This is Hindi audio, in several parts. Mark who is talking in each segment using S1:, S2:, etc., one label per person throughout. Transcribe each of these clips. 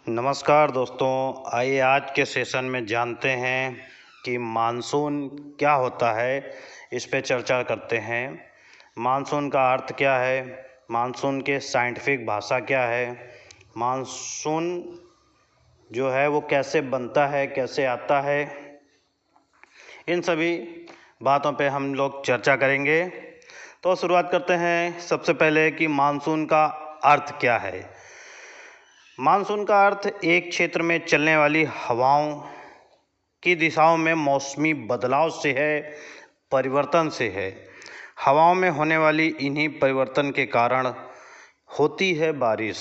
S1: नमस्कार दोस्तों, आइए आज के सेशन में जानते हैं कि मानसून क्या होता है। इस पे चर्चा करते हैं। मानसून का अर्थ क्या है, मानसून के साइंटिफिक भाषा क्या है, मानसून जो है वो कैसे बनता है, कैसे आता है, इन सभी बातों पे हम लोग चर्चा करेंगे। तो शुरुआत करते हैं सबसे पहले कि मानसून का अर्थ क्या है। मानसून का अर्थ एक क्षेत्र में चलने वाली हवाओं की दिशाओं में मौसमी बदलाव से है, परिवर्तन से है। हवाओं में होने वाली इन्हीं परिवर्तन के कारण होती है बारिश।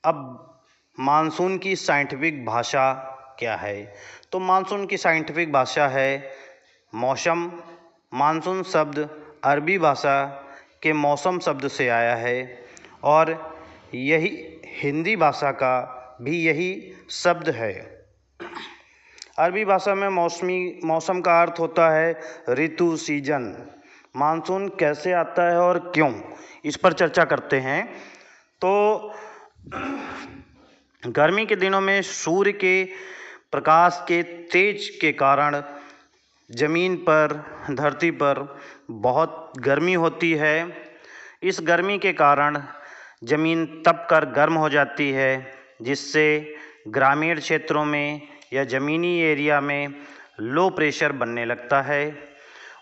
S1: अब मानसून की साइंटिफिक भाषा क्या है, तो मानसून की साइंटिफिक भाषा है मौसम। मानसून शब्द अरबी भाषा के मौसम शब्द से आया है और यही हिंदी भाषा का भी यही शब्द है। अरबी भाषा में मौसम का अर्थ होता है ऋतु, सीजन। मानसून कैसे आता है और क्यों, इस पर चर्चा करते हैं। तो गर्मी के दिनों में सूर्य के प्रकाश के तेज के कारण ज़मीन पर, धरती पर बहुत गर्मी होती है। इस गर्मी के कारण ज़मीन तपकर गर्म हो जाती है, जिससे ग्रामीण क्षेत्रों में या ज़मीनी एरिया में लो प्रेशर बनने लगता है।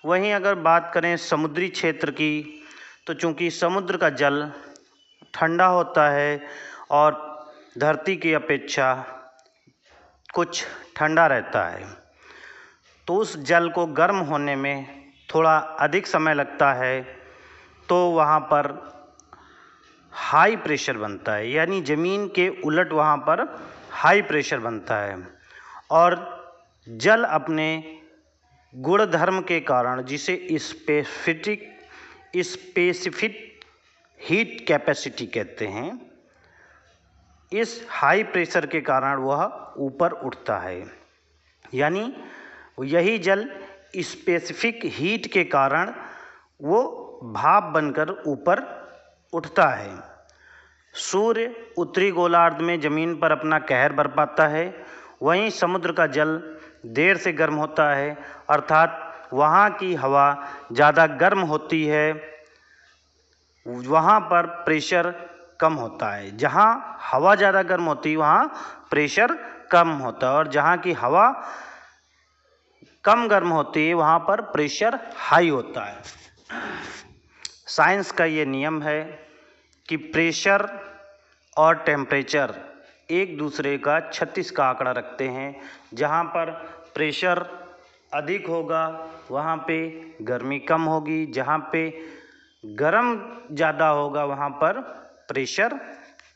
S1: वहीं अगर बात करें समुद्री क्षेत्र की, तो चूँकि समुद्र का जल ठंडा होता है और धरती की अपेक्षा कुछ ठंडा रहता है, तो उस जल को गर्म होने में थोड़ा अधिक समय लगता है, तो वहाँ पर हाई प्रेशर बनता है, यानी ज़मीन के उलट वहाँ पर हाई प्रेशर बनता है। और जल अपने गुणधर्म के कारण, जिसे स्पेसिफिक हीट कैपेसिटी कहते हैं, इस हाई प्रेशर के कारण वह ऊपर उठता है। यानी यही जल स्पेसिफिक हीट के कारण वो भाप बनकर ऊपर उठता है। सूर्य उत्तरी गोलार्ध में ज़मीन पर अपना कहर बरपाता है, वहीं समुद्र का जल देर से गर्म होता है, अर्थात वहाँ की हवा ज़्यादा गर्म होती है, वहाँ पर प्रेशर कम होता है। जहाँ हवा ज़्यादा गर्म होती है वहाँ प्रेशर कम होता है, और जहाँ की हवा कम गर्म होती है वहाँ पर प्रेशर हाई होता है। साइंस का ये नियम है कि प्रेशर और टेम्परेचर एक दूसरे का 36 का आंकड़ा रखते हैं। जहाँ पर प्रेशर अधिक होगा वहाँ पे गर्मी कम होगी, जहाँ पे गर्म ज़्यादा होगा वहाँ पर प्रेशर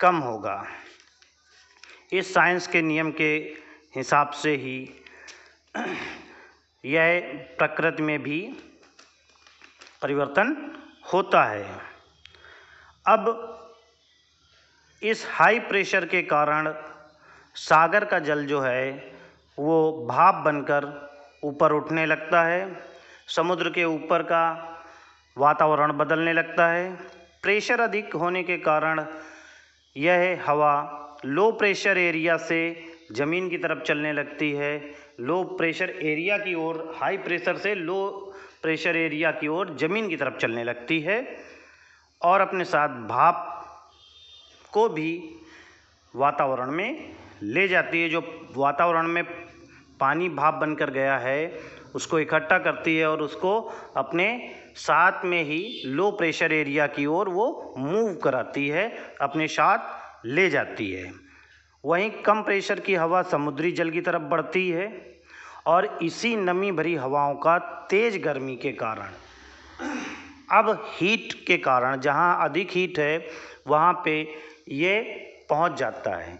S1: कम होगा। इस साइंस के नियम के हिसाब से ही यह प्रकृति में भी परिवर्तन होता है। अब इस हाई प्रेशर के कारण सागर का जल जो है वो भाप बनकर ऊपर उठने लगता है, समुद्र के ऊपर का वातावरण बदलने लगता है। प्रेशर अधिक होने के कारण यह हवा लो प्रेशर एरिया से ज़मीन की तरफ चलने लगती है, लो प्रेशर एरिया की ओर, हाई प्रेशर से लो प्रेशर एरिया की ओर ज़मीन की तरफ चलने लगती है, और अपने साथ भाप को भी वातावरण में ले जाती है। जो वातावरण में पानी भाप बनकर गया है उसको इकट्ठा करती है और उसको अपने साथ में ही लो प्रेशर एरिया की ओर वो मूव कराती है, अपने साथ ले जाती है। वहीं कम प्रेशर की हवा समुद्री जल की तरफ बढ़ती है, और इसी नमी भरी हवाओं का तेज गर्मी के कारण, अब हीट के कारण, जहाँ अधिक हीट है वहाँ पे ये पहुँच जाता है।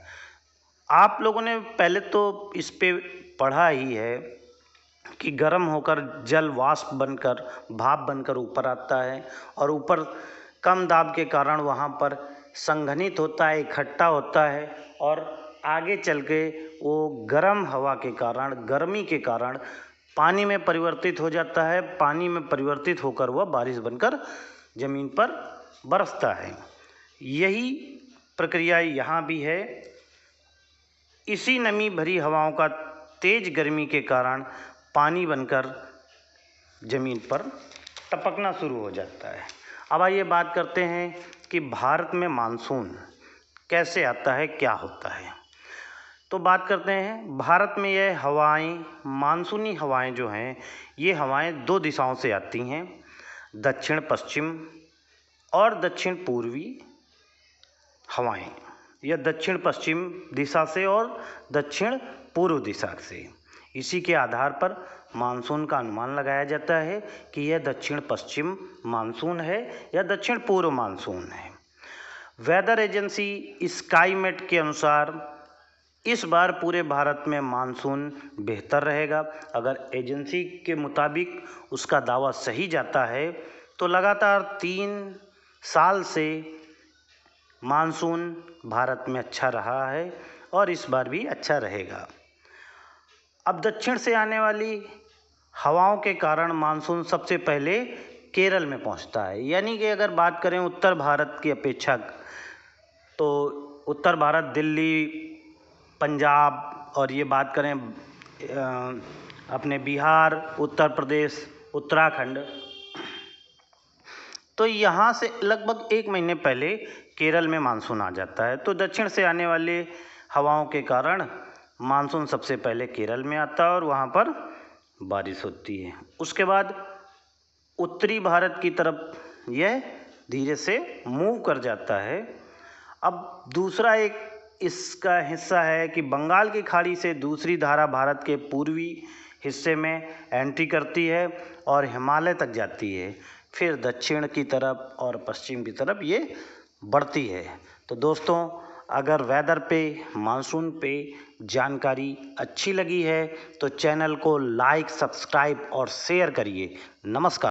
S1: आप लोगों ने पहले तो इस पे पढ़ा ही है कि गर्म होकर जल वाष्प बनकर, भाप बनकर ऊपर आता है, और ऊपर कम दाब के कारण वहाँ पर संघनित होता है, इकट्ठा होता है, और आगे चल के वो गर्म हवा के कारण, गर्मी के कारण पानी में परिवर्तित हो जाता है। पानी में परिवर्तित होकर वह बारिश बनकर ज़मीन पर बरसता है। यही प्रक्रिया यहाँ भी है इसी नमी भरी हवाओं का तेज गर्मी के कारण पानी बनकर ज़मीन पर टपकना शुरू हो जाता है। अब आइए बात करते हैं कि भारत में मानसून कैसे आता है, क्या होता है। तो बात करते हैं भारत में यह हवाएं, मानसूनी हवाएं जो हैं, ये हवाएं दो दिशाओं से आती हैं, दक्षिण पश्चिम और दक्षिण पूर्वी हवाएं, या दक्षिण पश्चिम दिशा से और दक्षिण पूर्व दिशा से। इसी के आधार पर मानसून का अनुमान लगाया जाता है कि यह दक्षिण पश्चिम मानसून है या दक्षिण पूर्व मानसून है। वेदर एजेंसी स्काईमेट के अनुसार इस बार पूरे भारत में मानसून बेहतर रहेगा। अगर एजेंसी के मुताबिक उसका दावा सही जाता है तो लगातार 3 साल से मानसून भारत में अच्छा रहा है और इस बार भी अच्छा रहेगा। अब दक्षिण से आने वाली हवाओं के कारण मानसून सबसे पहले केरल में पहुंचता है। यानी कि अगर बात करें उत्तर भारत की अपेक्षा, तो उत्तर भारत दिल्ली, पंजाब और ये बात करें अपने बिहार, उत्तर प्रदेश, उत्तराखंड, तो यहाँ से लगभग 1 महीने पहले केरल में मानसून आ जाता है। तो दक्षिण से आने वाले हवाओं के कारण मानसून सबसे पहले केरल में आता है और वहाँ पर बारिश होती है। उसके बाद उत्तरी भारत की तरफ यह धीरे से मूव कर जाता है। अब दूसरा एक इसका हिस्सा है कि बंगाल की खाड़ी से दूसरी धारा भारत के पूर्वी हिस्से में एंट्री करती है और हिमालय तक जाती है, फिर दक्षिण की तरफ और पश्चिम की तरफ ये बढ़ती है। तो दोस्तों, अगर वेदर पे, मानसून पे जानकारी अच्छी लगी है तो चैनल को लाइक, सब्सक्राइब और शेयर करिए। नमस्कार।